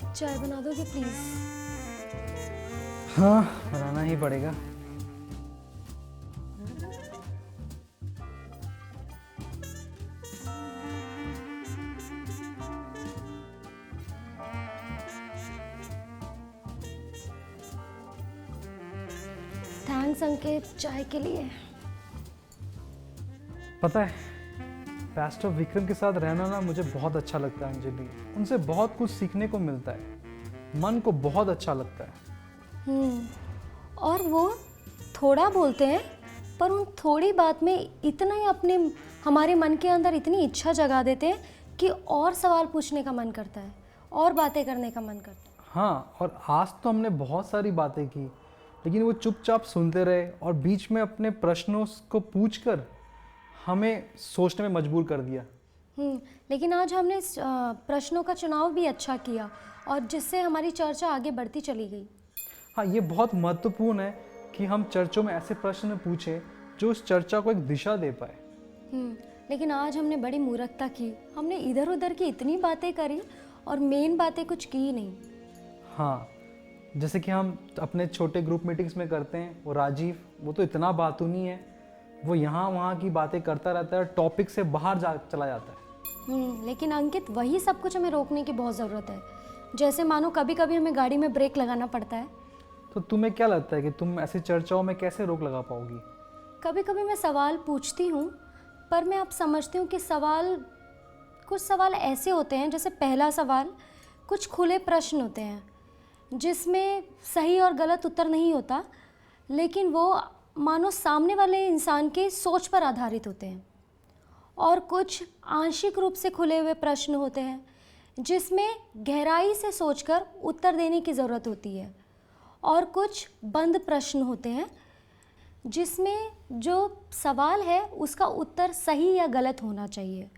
चाय बना दोगे प्लीज? हाँ, बनाना ही पड़ेगा। थैंक्स अंकित चाय के लिए। पता है, पास्टर विक्रम के साथ रहना ना मुझे बहुत अच्छा लगता है अंजलि। उनसे बहुत कुछ सीखने को मिलता है, मन को बहुत अच्छा लगता है। और वो थोड़ा बोलते हैं पर उन थोड़ी बात में इतना ही अपने हमारे मन के अंदर इतनी इच्छा जगा देते हैं कि और सवाल पूछने का मन करता है और बातें करने का मन करता है। हाँ, और आज तो हमने बहुत सारी बातें की, लेकिन वो चुपचाप सुनते रहे और बीच में अपने प्रश्नों को पूछकर हमें सोचने में मजबूर कर दिया। लेकिन आज हमने इस प्रश्नों का चुनाव भी अच्छा किया और जिससे हमारी चर्चा आगे बढ़ती चली गई। हाँ, ये बहुत महत्वपूर्ण है कि हम चर्चों में ऐसे प्रश्न पूछें जो उस चर्चा को एक दिशा दे पाए। लेकिन आज हमने बड़ी मूर्खता की, हमने इधर उधर की इतनी बातें करी और मेन बातें कुछ की नहीं। हाँ, जैसे कि हम अपने छोटे ग्रुप मीटिंग्स में करते हैं। वो राजीव, वो तो इतना बातूनी है, वो यहाँ वहाँ की बातें करता रहता है, टॉपिक से बाहर चला जाता है। लेकिन अंकित वही सब कुछ हमें रोकने की बहुत ज़रूरत है। जैसे मानो कभी कभी हमें गाड़ी में ब्रेक लगाना पड़ता है। तो तुम्हें क्या लगता है कि तुम ऐसी चर्चाओं में कैसे रोक लगा पाओगी? कभी कभी मैं सवाल पूछती हूँ, पर मैं अब समझती हूँ कि कुछ सवाल ऐसे होते हैं, जैसे पहला सवाल कुछ खुले प्रश्न होते हैं जिसमें सही और गलत उत्तर नहीं होता, लेकिन वो मानो सामने वाले इंसान के सोच पर आधारित होते हैं। और कुछ आंशिक रूप से खुले हुए प्रश्न होते हैं जिसमें गहराई से सोचकर उत्तर देने की ज़रूरत होती है। और कुछ बंद प्रश्न होते हैं जिसमें जो सवाल है उसका उत्तर सही या गलत होना चाहिए।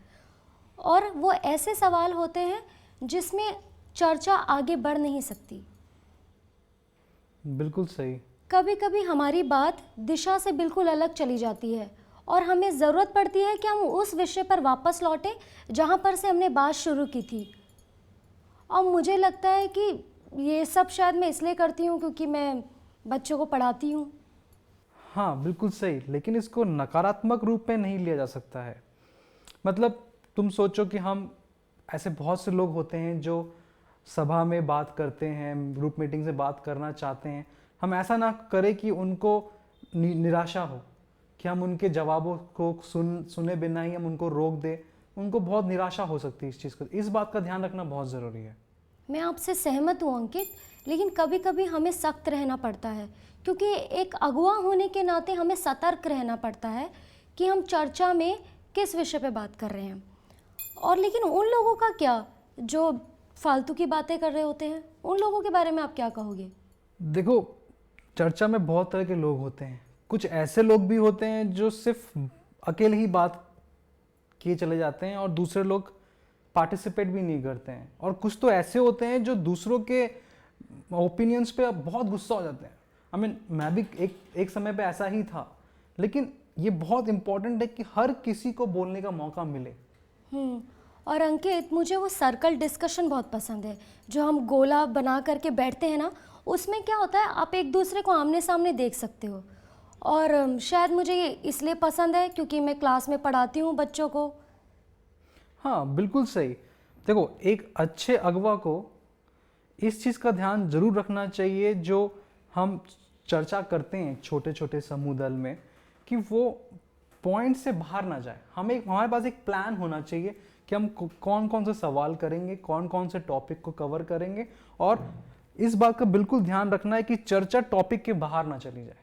और वो ऐसे सवाल होते हैं जिसमें चर्चा आगे बढ़ नहीं सकती। बिल्कुल सही। कभी कभी हमारी बात दिशा से बिल्कुल अलग चली जाती है और हमें ज़रूरत पड़ती है कि हम उस विषय पर वापस लौटें जहाँ पर से हमने बात शुरू की थी। और मुझे लगता है कि ये सब शायद मैं इसलिए करती हूँ क्योंकि मैं बच्चों को पढ़ाती हूँ। हाँ, बिल्कुल सही, लेकिन इसको नकारात्मक रूप में नहीं लिया जा सकता है। मतलब तुम सोचो कि हम ऐसे बहुत से लोग होते हैं जो सभा में बात करते हैं, ग्रुप मीटिंग से बात करना चाहते हैं। हम ऐसा ना करें कि उनको निराशा हो, कि हम उनके जवाबों को सुने बिना ही हम उनको रोक दें। उनको बहुत निराशा हो सकती है इस चीज़ को। इस बात का ध्यान रखना बहुत ज़रूरी है। मैं आपसे सहमत हूँ अंकित, लेकिन कभी कभी हमें सख्त रहना पड़ता है क्योंकि एक अगुवा होने के नाते हमें सतर्क रहना पड़ता है कि हम चर्चा में किस विषय पे बात कर रहे हैं। और लेकिन उन लोगों का क्या जो फालतू की बातें कर रहे होते हैं, उन लोगों के बारे में आप क्या कहोगे? देखो, चर्चा में बहुत तरह के लोग होते हैं। कुछ ऐसे लोग भी होते हैं जो सिर्फ अकेले ही बात किए चले जाते हैं और दूसरे लोग पार्टिसिपेट भी नहीं करते हैं। और कुछ तो ऐसे होते हैं जो दूसरों के ओपिनियंस पे बहुत गुस्सा हो जाते हैं। मैं भी एक समय पे ऐसा ही था। लेकिन ये बहुत इंपॉर्टेंट है कि हर किसी को बोलने का मौका मिले। और अंकित, मुझे वो सर्कल डिस्कशन बहुत पसंद है जो हम गोला बना करके बैठते हैं ना। उसमें क्या होता है, आप एक दूसरे को आमने सामने देख सकते हो। और शायद मुझे ये इसलिए पसंद है क्योंकि मैं क्लास में पढ़ाती हूँ बच्चों को। हाँ, बिल्कुल सही। देखो, एक अच्छे अगवा को इस चीज़ का ध्यान जरूर रखना चाहिए जो हम चर्चा करते हैं छोटे छोटे समूह दल में, कि वो पॉइंट से बाहर ना जाए। हमारे पास एक प्लान होना चाहिए कि हम कौन कौन से सवाल करेंगे, कौन कौन से टॉपिक को कवर करेंगे। और इस बात का बिल्कुल ध्यान रखना है कि चर्चा टॉपिक के बाहर ना चली जाए।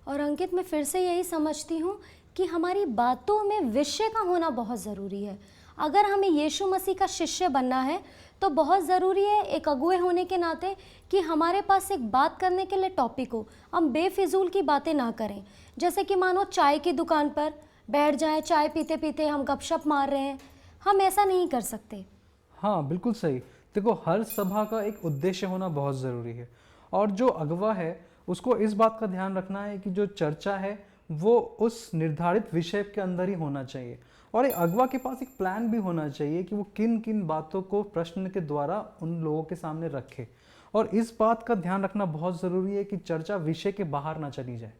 और अंकित, मैं फिर से यही समझती हूँ कि हमारी बातों में विषय का होना बहुत ज़रूरी है। अगर हमें यीशु मसीह का शिष्य बनना है तो बहुत ज़रूरी है एक अगुए होने के नाते कि हमारे पास एक बात करने के लिए टॉपिक हो। हम बेफिजूल की बातें ना करें, जैसे कि मानो चाय की दुकान पर बैठ जाएं, चाय पीते पीते हम गपशप मार रहे हैं। हम ऐसा नहीं कर सकते। हाँ, बिल्कुल सही। देखो, हर सभा का एक उद्देश्य होना बहुत ज़रूरी है। और जो अगवा है उसको इस बात का ध्यान रखना है कि जो चर्चा है वो उस निर्धारित विषय के अंदर ही होना चाहिए। और एक अगवा के पास एक प्लान भी होना चाहिए कि वो किन किन बातों को प्रश्न के द्वारा उन लोगों के सामने रखे। और इस बात का ध्यान रखना बहुत ज़रूरी है कि चर्चा विषय के बाहर ना चली जाए।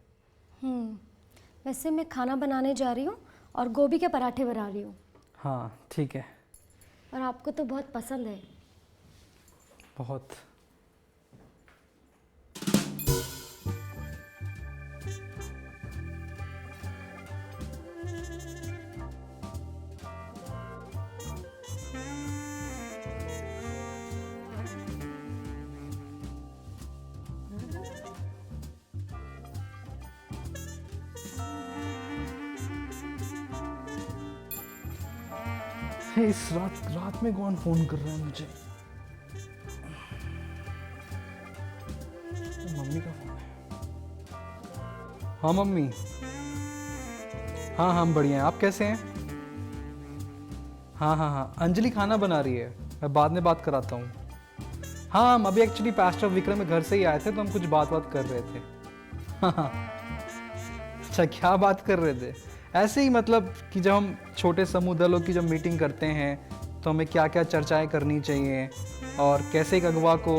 वैसे मैं खाना बनाने जा रही हूँ और गोभी के पराठे बना रही हूँ। हाँ ठीक है। और आपको तो बहुत पसंद है। बहुत। इस रात में कौन फोन कर रहा है मुझे? मम्मी का फोन है। हाँ मम्मी। हाँ हम बढ़िया हैं, आप कैसे हैं? हाँ अंजलि खाना बना रही है, मैं बाद में बात कराता हूँ। हाँ हम अभी एक्चुअली पास्टर विक्रम के घर से ही आए थे, तो हम कुछ बात कर रहे थे। हाँ अच्छा, क्या बात कर रहे थे? ऐसे ही मतलब कि जब हम छोटे समूह दलों की जब मीटिंग करते हैं तो हमें क्या क्या चर्चाएं करनी चाहिए और कैसे एक अगवा को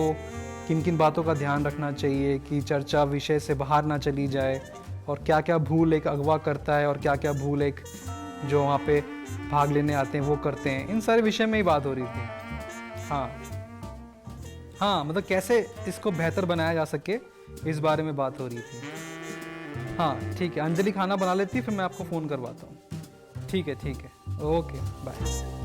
किन किन बातों का ध्यान रखना चाहिए कि चर्चा विषय से बाहर ना चली जाए, और क्या क्या भूल एक अगवा करता है और क्या क्या भूल एक जो वहाँ पे भाग लेने आते हैं वो करते हैं। इन सारे विषय में ही बात हो रही थी। हाँ मतलब कैसे इसको बेहतर बनाया जा सके, इस बारे में बात हो रही थी। हाँ ठीक है, अंजलि खाना बना लेती है, फिर मैं आपको फ़ोन करवाता हूँ। ठीक है ओके बाय।